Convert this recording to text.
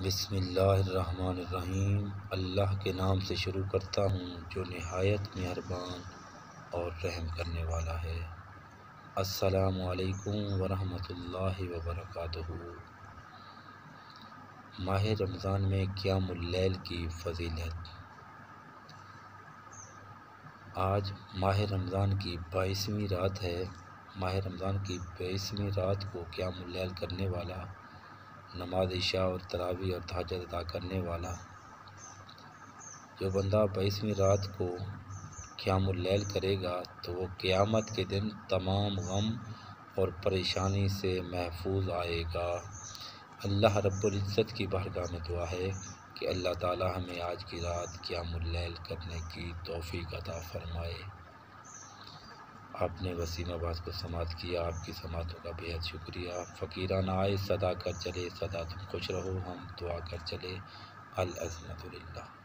بسم اللہ الرحمن الرحیم۔ اللہ کے نام سے شروع کرتا ہوں جو نہایت مہربان اور رحم کرنے والا ہے۔ السلام علیکم ورحمۃ اللہ وبرکاتہ۔ ماہ رمضان میں قیام اللیل کی فضیلت۔ آج ماہ رمضان کی 22ویں رات ہے۔ ماہ رمضان کی 22ویں رات کو قیام اللیل کرنے والا، نماز عشاء اور تراویح اور تہجد ادا کرنے والا، جو بندہ 22ویں رات کو قیام اللیل کرے گا تو وہ قیامت کے دن تمام غم اور پریشانی سے محفوظ آئے گا۔ اللہ رب العزت کی بارگاہ میں دعا ہے کہ اللہ تعالی ہمیں آج کی رات قیام اللیل کرنے کی توفیق عطا فرمائے۔ آپ نے وسیم آواز کو سماعت کیا، آپ کی سماعتوں کا بے حد شکریہ۔ فقیرانہ آئے صدا کر چلے، سدا تم خوش رہو، ہم دعا کر چلے۔ العظمت للہ۔